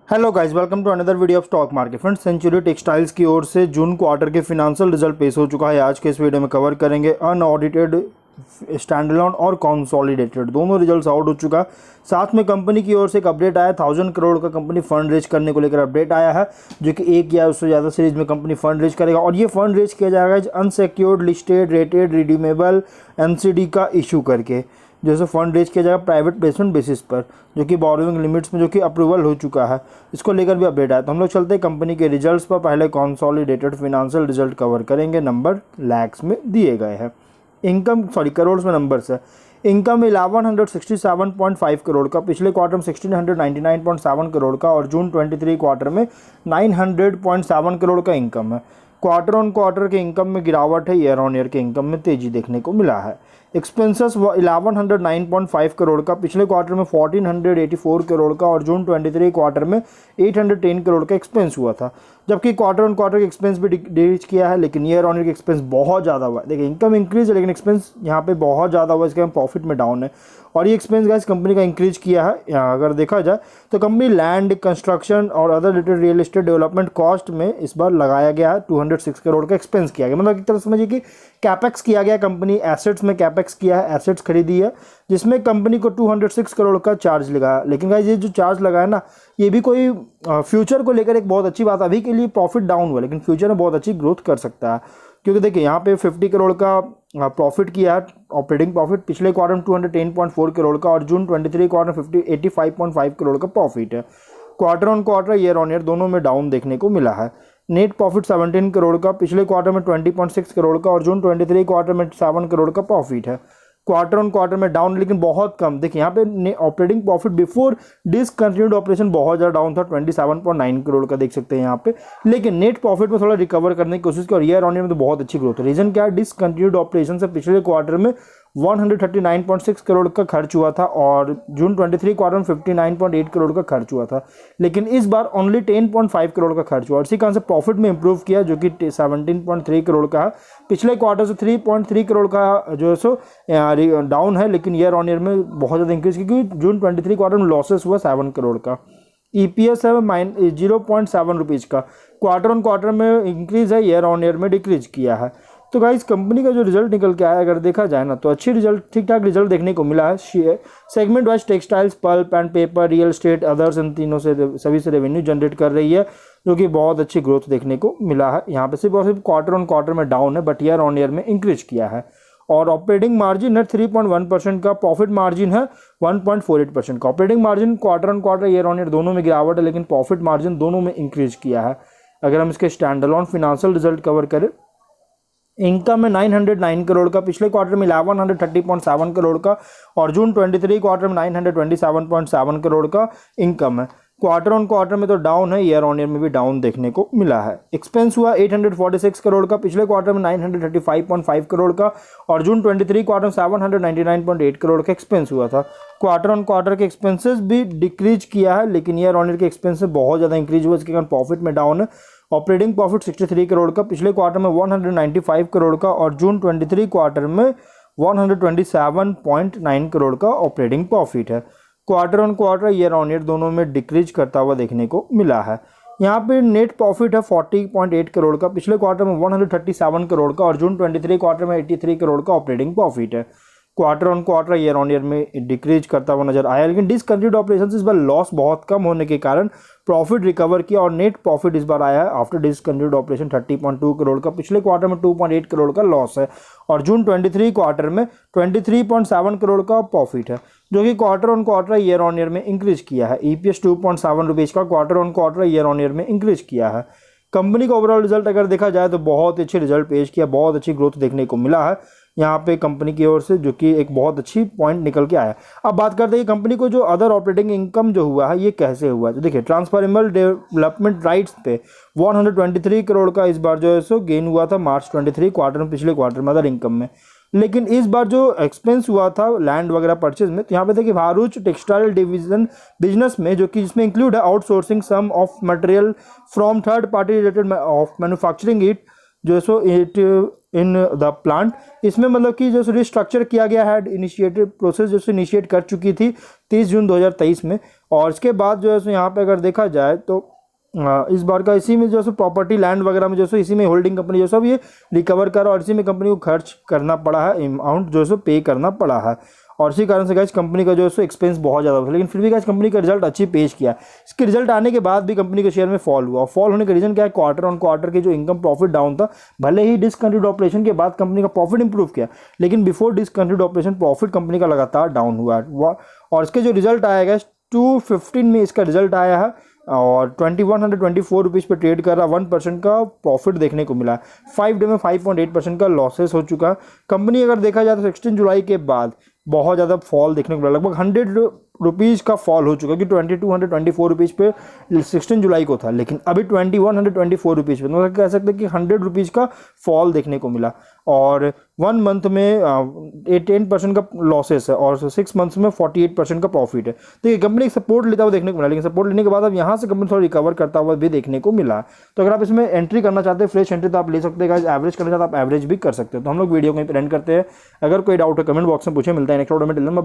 Hello guys, welcome to another video of stock market. Friends, Century Textiles की ओर से June quarter के financial result पेश हो चुका है। आज के इस वीडियो में कवर करेंगे अनऑडिटेड, स्टैंडअलोन और कंसोलिडेटेड दोनों रिजल्ट्स आउट हो चुका है। साथ में कंपनी की ओर से एक अपडेट आया, 1000 करोड़ का कंपनी फंड रेज करने को लेकर अपडेट आया है, जो कि एक या उससे ज़्यादा सीरीज में कंपनी फंड रेज करेगा। और ये फंड रेज किया जाएगा unsecured, listed, rated, redeemable NCD का इशू करके, जैसे फंड रेज किया जाएगा प्राइवेट प्लेसमेंट बेसिस पर, जो कि बोरोइंग लिमिट्स में जो कि अप्रूवल हो चुका है। इसको लेकर भी अपडेट आया। तो हम लोग चलते हैं कंपनी के रिजल्ट्स पर। पहले कंसोलिडेटेड फिनेंशियल रिजल्ट कवर करेंगे। नंबर लैक्स में दिए गए हैं। करोड़ में नंबर्स है। इनकम 1167.5 करोड़ का, पिछले क्वार्टर में 1699.7 करोड़ का, और जून 23 क्वार्टर में 900.7 करोड़ का इनकम है। क्वार्टर ऑन क्वार्टर के इनकम में गिरावट है, ईयर ऑन ईयर के इनकम में तेजी देखने को मिला है। एक्सपेंसेस 1109.5 करोड़ का, पिछले क्वार्टर में 1484 करोड़ का, और जून 23 क्वार्टर में 810 करोड़ का एक्सपेंस हुआ था। जबकि क्वार्टर ऑन क्वार्टर के एक्सपेंस भी डिक्रीज किया है, लेकिन ईयर ऑन ईयर के एक्सपेंस बहुत ज़्यादा हुआ है। देखिए, इनकम इंक्रीज है लेकिन एक्सपेंस यहाँ पे बहुत ज़्यादा हुआ है, इसके हम प्रॉफिट में डाउन है। और ये एक्सपेंस गाइस कंपनी का इंक्रीज किया है। यहाँ अगर देखा जाए तो कंपनी लैंड, कंस्ट्रक्शन और other related real estate development cost में इस बार लगाया गया है 206 करोड़ का एक्सपेंस किया गया। मतलब एक तरह समझिए कि कैपेक्स किया गया। कंपनी एसेट्स में कैपेक्स किया है, एसेट्स खरीदी है, जिसमें कंपनी को 206 करोड़ का चार्ज लगा। लेकिन गाइस ये जो चार्ज लगा है ना, ये भी कोई फ्यूचर को लेकर एक बहुत अच्छी बात। अभी के लिए प्रॉफिट डाउन हुआ, लेकिन फ्यूचर में बहुत अच्छी ग्रोथ कर सकता है। क्योंकि देखिए यहाँ पे 50 करोड़ का प्रॉफिट किया है, ऑपरेटिंग प्रॉफिट। पिछले क्वार्टर में 210.4 करोड़ का, और जून 23 क्वार्टर में 85.5 करोड़ का प्रॉफिट है। Quarter on quarter, year on year दोनों में डाउन देखने को मिला है। नेट प्रॉफिट 17 करोड़ का, पिछले क्वार्टर में 20.6 करोड़ का, और जून 23 क्वार्टर में 7 करोड़ का प्रॉफिट है। क्वार्टर ऑन क्वार्टर में डाउन, लेकिन बहुत कम। देखिए यहाँ पे operating profit before discontinued operation बहुत ज़्यादा डाउन था, 27.9 करोड़ का देख सकते हैं यहाँ पे। लेकिन नेट प्रॉफिट में थोड़ा रिकवर करने की कोशिश की, और ईयर ऑन ईयर में तो बहुत अच्छी ग्रोथ है। रीजन क्या है? डिसकंटिन्यूड ऑपरेशन से पिछले क्वार्टर में 139.6 करोड़ का खर्च हुआ था, और जून 23 क्वार्टर में 59.8 करोड़ का खर्च हुआ था। लेकिन इस बार ओनली 10.5 करोड़ का खर्च हुआ, और इसी कारण से प्रॉफिट में इंप्रूव किया, जो कि 17.3 करोड़ का है। पिछले क्वार्टर से 3.3 करोड़ का जो है सो डाउन है, लेकिन ईयर ऑन ईयर में बहुत ज़्यादा इंक्रीज, क्योंकि जून 23 क्वार्टर में लॉसेस हुआ 7 करोड़ का। ईपीएस है 0.7 रुपीज़ का। क्वार्टर ऑन क्वार्टर में इंक्रीज है, ईयर ऑन ईयर में डिक्रीज किया है। तो गाइस कंपनी का जो रिजल्ट निकल के आया, अगर देखा जाए ना, तो अच्छी रिजल्ट, ठीक ठाक रिजल्ट देखने को मिला है। Segment wise textiles, pulp and paper, real estate, others, इन तीनों से सभी से रेवेन्यू जनरेट कर रही है, जो कि बहुत अच्छी ग्रोथ देखने को मिला है। यहाँ पे सिर्फ और सिर्फ क्वार्टर ऑन क्वार्टर में डाउन है, बट ईयर ऑन ईयर में इंक्रीज किया है। और ऑपरेटिंग मार्जिन है 3.1% का, प्रॉफिट मार्जिन है 1.48% का। Operating margin quarter on quarter, year on year दोनों में गिरावट है, लेकिन प्रॉफिट मार्जिन दोनों में इंक्रीज किया है। अगर हम इसके स्टैंडअलोन फिनेंशियल रिजल्ट कवर करें, इनकम है 909 करोड़ का, पिछले क्वार्टर में 1130.7 करोड़ का, और जून 23 क्वार्टर में 927.7 करोड़ का इनकम है। क्वार्टर ऑन क्वार्टर में तो डाउन है, ईयर ऑन ईयर में भी डाउन देखने को मिला है। एक्सपेंस हुआ 846 करोड़ का, पिछले क्वार्टर में 935.5 करोड़ का, और जून 23 क्वार्टर में 799.8 करोड़ का एक्सपेंस हुआ था। क्वार्टर ऑन क्वार्टर के एक्सपेंसेस भी डिक्रीज किया है, लेकिन ईयर ऑन ईयर के एक्सपेंसेस बहुत ज़्यादा इंक्रीज हुआ, इसके कारण प्रॉफिट में डाउन है। ऑपरेटिंग प्रॉफिट 63 करोड़ का, पिछले क्वार्टर में 195 करोड़ का, और जून 23 क्वार्टर में 127.9 करोड़ का ऑपरेटिंग प्रॉफिट है। Quarter on quarter, year on year दोनों में डिक्रीज करता हुआ देखने को मिला है। यहाँ पे नेट प्रॉफिट है 40.8 करोड़ का, पिछले क्वार्टर में 137 करोड़ का, और जून 23 क्वार्टर में 83 करोड़ का ऑपरेटिंग प्रॉफिट है। Quarter on quarter, year on year में डिक्रीज करता हुआ नजर आया, लेकिन डिसकंटिन्यूड ऑपरेशन इस बार लॉस बहुत कम होने के कारण प्रॉफिट रिकवर किया, और नेट प्रॉफिट इस बार आया है आफ्टर डिसकंटिन्यूड ऑपरेशन 30.2 करोड़ का। पिछले क्वार्टर में 2.8 करोड़ का लॉस है, और जून 23 क्वार्टर में 23.7 करोड़ का प्रॉफिट है, जो कि quarter on quarter, year on year में इंक्रीज किया है। ईपीएस 2.7 रुपीज़ का, quarter on quarter, year on year में इंक्रीज किया है। कंपनी का ओवरऑल रिजल्ट अगर देखा जाए तो बहुत अच्छे रिजल्ट पेश किया, बहुत अच्छी ग्रोथ देखने को मिला है यहाँ पे कंपनी की ओर से, जो कि एक बहुत अच्छी पॉइंट निकल के आया। अब बात करते हैं कंपनी को जो अदर ऑपरेटिंग इनकम जो हुआ है, ये कैसे हुआ है। तो देखिए, ट्रांसफरेबल डेवलपमेंट राइट्स पे 123 करोड़ का इस बार जो है सो गेन हुआ था मार्च 23 क्वार्टर में, पिछले क्वार्टर में अदर इनकम में। लेकिन इस बार जो एक्सपेंस हुआ था लैंड वगैरह परचेज में, तो यहाँ पे देखिए भारूच टेक्सटाइल डिवीजन बिजनेस में, जो कि जिसमें इंक्लूड है outsourcing some of material from third party related of manufacturing it, जो so it in the plant. इसमें मतलब कि जो रिस्ट्रक्चर किया गया है, इनिशिएटेड प्रोसेस जो इनिशिएट कर चुकी थी 30 जून 2023 में। और इसके बाद जो है यहाँ पे अगर देखा जाए तो इस बार का इसी में जो है प्रॉपर्टी लैंड वगैरह में जो है इसी में होल्डिंग कंपनी जो है ये रिकवर कर, और इसी में कंपनी को खर्च करना पड़ा है, अमाउंट जो है पे करना पड़ा है। और इसी कारण से गाइस कंपनी का जो है एक्सपेंस बहुत ज़्यादा था, लेकिन फिर भी गाइस कंपनी का रिजल्ट अच्छी पेश किया। इसके रिजल्ट आने के बाद भी कंपनी के शेयर में फॉल हुआ। फॉल होने का रीजन क्या है, क्वार्टर ऑन क्वार्टर के जो इनकम प्रॉफिट डाउन था। भले ही डिसकंटिन्यूड ऑपरेशन के बाद कंपनी का प्रॉफिट इंप्रूव किया, लेकिन before discontinued operation profit company का लगातार डाउन हुआ है। और इसके जो रिजल्ट आया गाइस 215 में इसका रिजल्ट आया है, और 2124 रुपीज़ पे ट्रेड कर रहा, 1% का प्रॉफिट देखने को मिला है। 5 डे में 5.8% का लॉसेस हो चुका है। कंपनी अगर देखा जाए तो 16 जुलाई के बाद बहुत ज़्यादा फॉल देखने को मिला, लगभग 100 रुपीज़ का फॉल हो चुका है कि 2224 रुपीज़ पे 16 जुलाई को था, लेकिन अभी 2124 रुपीज़ पे, मतलब कह सकते हैं कि 100 रुपीज़ का फॉल देखने को मिला। और 1 मंथ में 18% का लॉसेस है, और 6 मंथ्स में 48% का प्रॉफिट है। तो ये कंपनी सपोर्ट लेता हुआ देखने को मिला, लेकिन सपोर्ट लेने के बाद अब यहाँ से कंपनी थोड़ा रिकवर करता हुआ भी देखने को मिला। तो अगर आप इसमें एंट्री करना चाहते हैं, फ्रेश एंट्री, तो आप ले सकते हैं। एवरेज करना चाहते हैं आप एवरेज भी कर सकते हो। तो हम लोग वीडियो को यहीं पे एंड करते हैं। अगर कोई डाउट है कमेंट बॉक्स में पूछे। मिलता है नेक्स्ट वीडियो में।